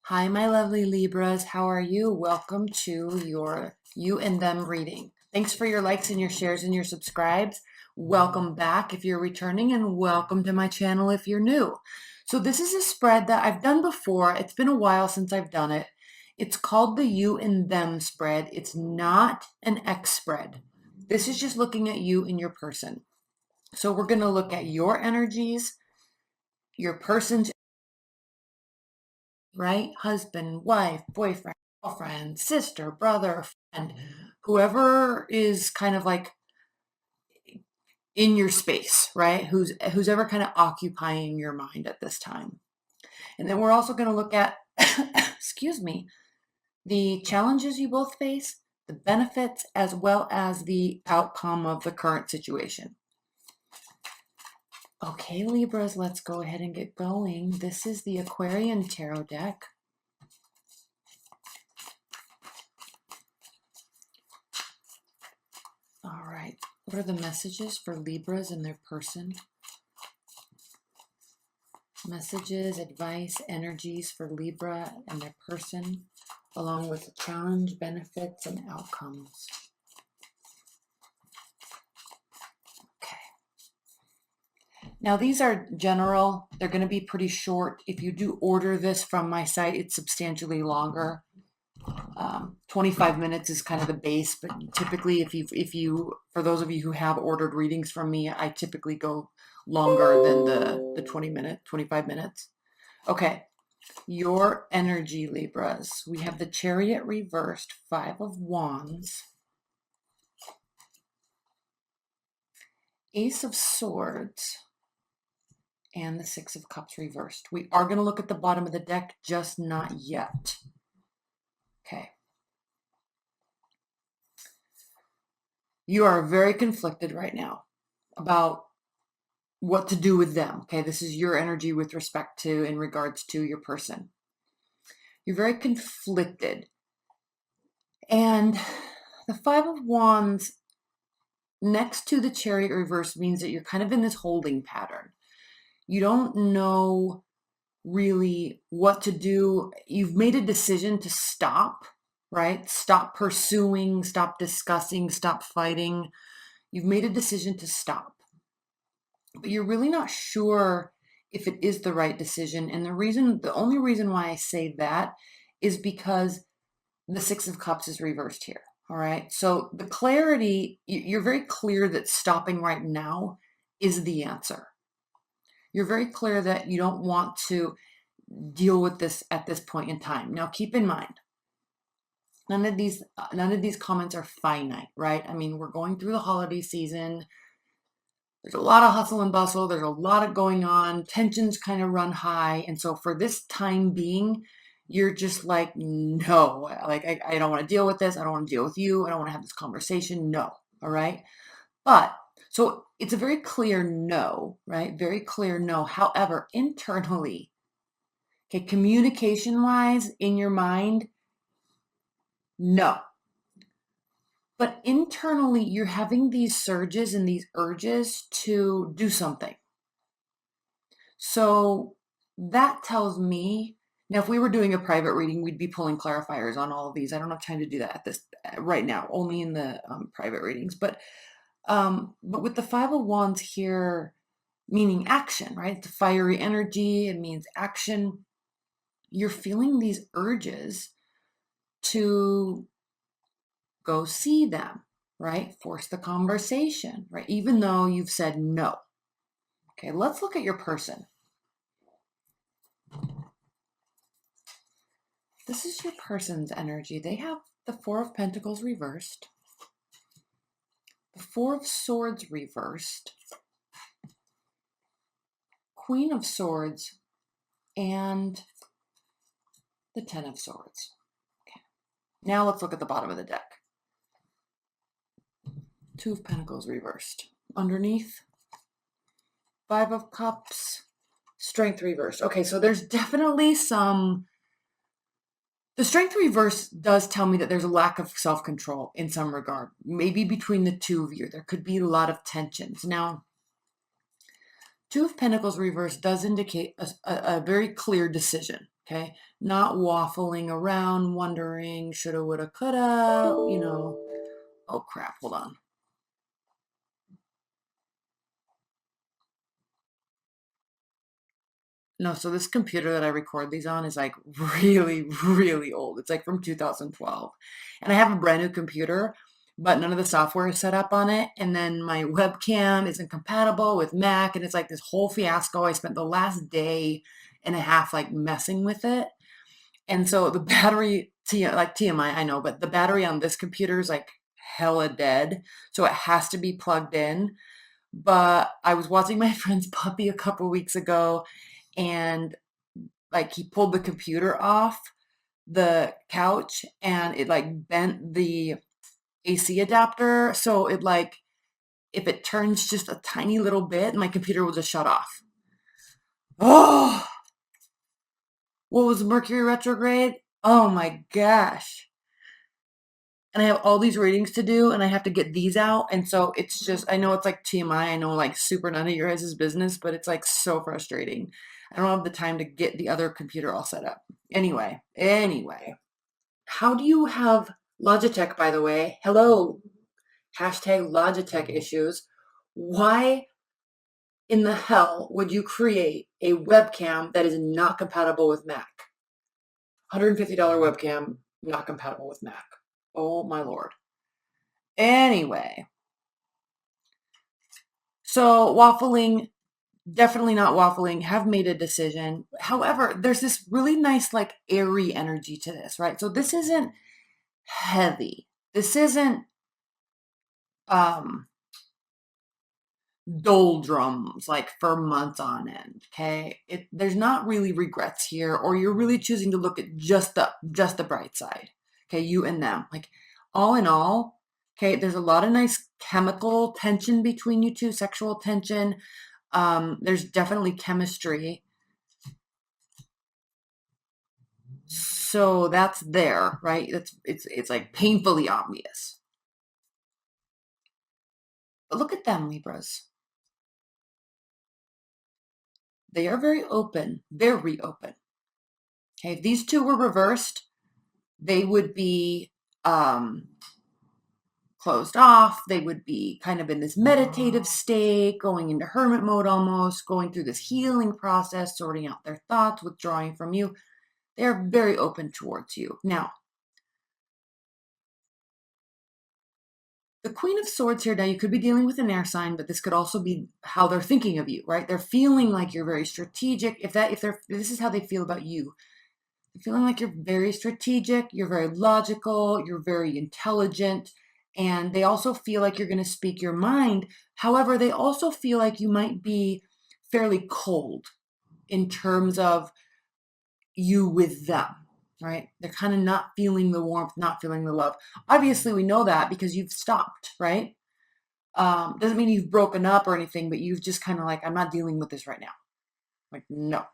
Hi, my lovely Libras. How are you? Welcome to your you and them reading. Thanks for your likes and your shares and your subscribes. Welcome back if you're returning, and welcome to my channel if you're new. So this is a spread that I've done before. It's been a while since I've done it. It's called the you and them spread. It's not an X spread. This is just looking at you and your person. So we're going to look at your energies, your person's, right? Husband, wife, boyfriend, girlfriend, sister, brother, friend, whoever is kind of like in your space, right? Who's ever kind of occupying your mind at this time. And then we're also going to look at, excuse me, the challenges you both face, the benefits, as well as the outcome of the current situation. Okay, Libras, let's go ahead and get going. This is the Aquarian Tarot deck. All right, what are the messages for Libras and their person? Messages, advice, energies for Libra and their person, along with challenge, benefits, and outcomes. Now, these are general. They're going to be pretty short. If you do order this from my site, it's substantially longer. 25 minutes is kind of the base, but typically if you, for those of you who have ordered readings from me, I typically go longer than the 25 minutes. Okay, your energy, Libras. We have the Chariot reversed, 5 of Wands, Ace of Swords, and the 6 of Cups reversed. We are going to look at the bottom of the deck, just not yet. Okay. You are very conflicted right now about what to do with them. Okay, this is your energy with respect to, in regards to your person. You're very conflicted. And the 5 of Wands next to the Chariot reverse means that you're kind of in this holding pattern. You don't know really what to do. You've made a decision to stop, right? Stop pursuing, stop discussing, stop fighting. You've made a decision to stop, but you're really not sure if it is the right decision. And the only reason why I say that is because the 6 of Cups is reversed here. All right. So the clarity, you're very clear that stopping right now is the answer. You're very clear that you don't want to deal with this at this point in time. Now, keep in mind, none of these comments are finite, right? I mean, we're going through the holiday season. There's a lot of hustle and bustle. There's a lot of going on. Tensions kind of run high. And so for this time being, you're just like, no, like, I don't want to deal with this. I don't want to deal with you. I don't want to have this conversation. No. All right. But so it's a very clear no, right? Very clear no. However, internally, okay, communication wise in your mind, no. But internally, you're having these surges and these urges to do something. So that tells me, now if we were doing a private reading, we'd be pulling clarifiers on all of these. I don't have time to do that at this right now, only in the private readings. But with the 5 of Wands here, meaning action, right? It's a fiery energy. It means action. You're feeling these urges to go see them, right? Force the conversation, right? Even though you've said no. Okay, let's look at your person. This is your person's energy. They have the 4 of Pentacles reversed, the 4 of Swords reversed, Queen of Swords, and the 10 of Swords. Okay. Now let's look at the bottom of the deck. 2 of Pentacles reversed. Underneath, 5 of Cups, Strength reversed. Okay, so there's definitely some... The Strength reverse does tell me that there's a lack of self-control in some regard. Maybe between the two of you, there could be a lot of tensions. Now, 2 of Pentacles reverse does indicate a very clear decision, Okay, not waffling around, wondering, shoulda, woulda, coulda, you know. Oh crap, hold on. No, so this computer that I record these on is like really, really old. It's like from 2012. And I have a brand new computer, but none of the software is set up on it. And then my webcam isn't compatible with Mac. And it's like this whole fiasco. I spent the last day and a half like messing with it. And so the battery, like TMI, I know, but the battery on this computer is like hella dead. So it has to be plugged in. But I was watching my friend's puppy a couple weeks ago, and like he pulled the computer off the couch and it like bent the AC adapter. So it like, if it turns just a tiny little bit, my computer will just shut off. Oh, what was Mercury retrograde? Oh my gosh. And I have all these readings to do and I have to get these out. And so it's just, I know it's like TMI, I know like super none of your guys' business, but it's like so frustrating. I don't have the time to get the other computer all set up. Anyway, how do you have Logitech, by the way? Hello, hashtag Logitech issues. Why in the hell would you create a webcam that is not compatible with Mac? $150 webcam, not compatible with Mac. Oh my Lord. Anyway, so waffling, definitely not waffling, have made a decision. However, there's this really nice, like, airy energy to this, right? So this isn't heavy. This isn't doldrums like for months on end. Okay. There's not really regrets here, or you're really choosing to look at just the bright side. Okay, you and them. Like all in all, okay, there's a lot of nice chemical tension between you two, sexual tension. There's definitely chemistry. So that's there, right? It's like painfully obvious. But look at them, Libras. They are very open, very open. Okay, if these two were reversed, they would be closed off. They would be kind of in this meditative state, going into hermit mode almost, going through this healing process, sorting out their thoughts, withdrawing from you. They're very open towards you. Now, the Queen of Swords here, now you could be dealing with an air sign, but this could also be how they're thinking of you, right? They're feeling like you're very strategic. If this is how they feel about you, feeling like you're very strategic, you're very logical, you're very intelligent, and they also feel like you're going to speak your mind. However, they also feel like you might be fairly cold in terms of you with them, right? They're kind of not feeling the warmth, not feeling the love. Obviously, we know that because you've stopped, right? Doesn't mean you've broken up or anything, but you've just kind of like, I'm not dealing with this right now. Like, no.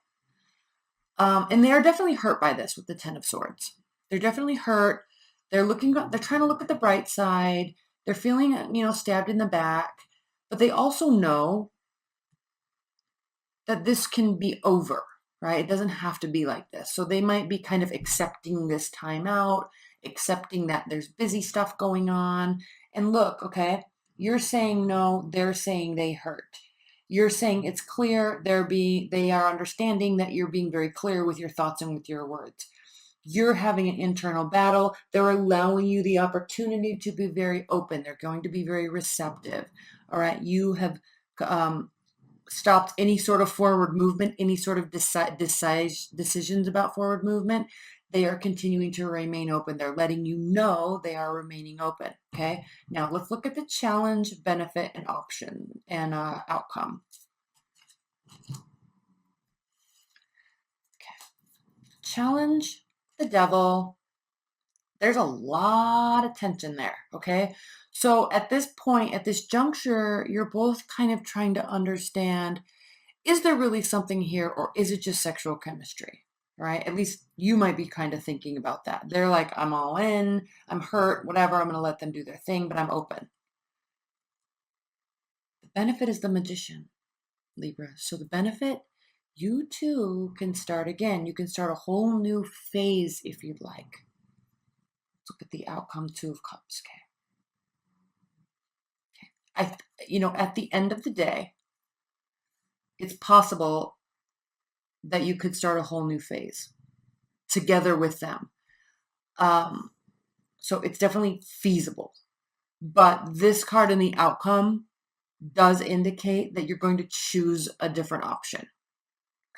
And they are definitely hurt by this with the Ten of Swords. They're definitely hurt. They're trying to look at the bright side. They're feeling, stabbed in the back, but they also know that this can be over, right? It doesn't have to be like this. So they might be kind of accepting this time out, accepting that there's busy stuff going on. And look, okay, you're saying no, they're saying they hurt. You're saying it's clear, they are understanding that you're being very clear with your thoughts and with your words. You're having an internal battle. They're allowing you the opportunity to be very open. They're going to be very receptive. All right. You have stopped any sort of forward movement, any sort of decisions about forward movement. They are continuing to remain open. They're letting you know they are remaining open. Okay. Now let's look at the challenge, benefit, and option and outcome. Okay. Challenge, the devil. There's a lot of tension there. Okay. So at this point, at this juncture, you're both kind of trying to understand, is there really something here, or is it just sexual chemistry? Right? At least you might be kind of thinking about that. They're like, I'm all in, I'm hurt, whatever, I'm going to let them do their thing, but I'm open. The benefit is the Magician, Libra. So the benefit, you too can start again. You can start a whole new phase if you'd like. Let's look at the outcome, Two of Cups. Okay. At the end of the day, it's possible that you could start a whole new phase together with them. So it's definitely feasible. But this card in the outcome does indicate that you're going to choose a different option.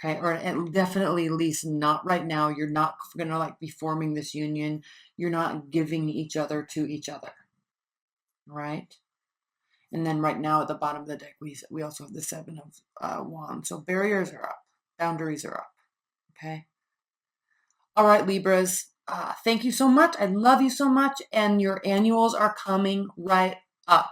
Okay, or definitely at least not right now. You're not going to like be forming this union. You're not giving each other to each other. Right? And then right now at the bottom of the deck, we also have the Seven of Wands. So barriers are up. Boundaries are up. Okay. All right, Libras. Thank you so much. I love you so much. And your annuals are coming right up.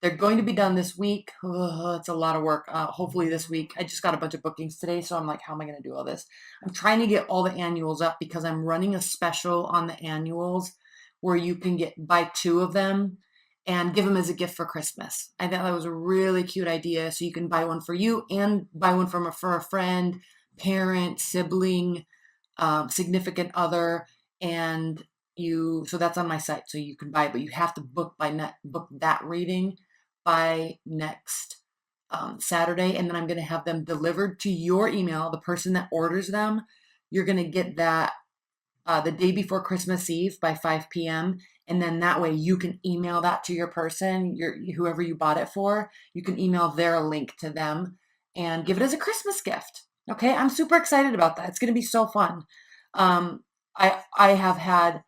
They're going to be done this week. Oh, it's a lot of work. Hopefully this week. I just got a bunch of bookings today, so I'm like, how am I going to do all this? I'm trying to get all the annuals up because I'm running a special on the annuals where you can buy 2 of them and give them as a gift for Christmas. I thought that was a really cute idea. So you can buy one for you and buy one for a friend, parent, sibling, significant other, and so that's on my site, so you can buy it, but you have to book that reading by next Saturday, and then I'm going to have them delivered to your email. The person that orders them, you're going to get that the day before Christmas Eve by 5 p.m. And then that way you can email that to your person, whoever you bought it for. You can email their link to them and give it as a Christmas gift. Okay, I'm super excited about that. It's going to be so fun. I have had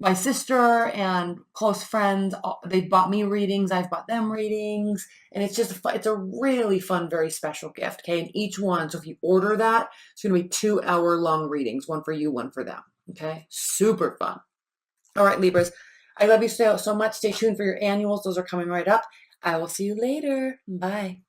my sister and close friends, they bought me readings, I've bought them readings, and it's it's a really fun, very special gift. Okay, and each one, so if you order that, it's going to be 2-hour-long readings, one for you, one for them. Okay, super fun. All right, Libras, I love you so much. Stay tuned for your annuals. Those are coming right up. I will see you later. Bye.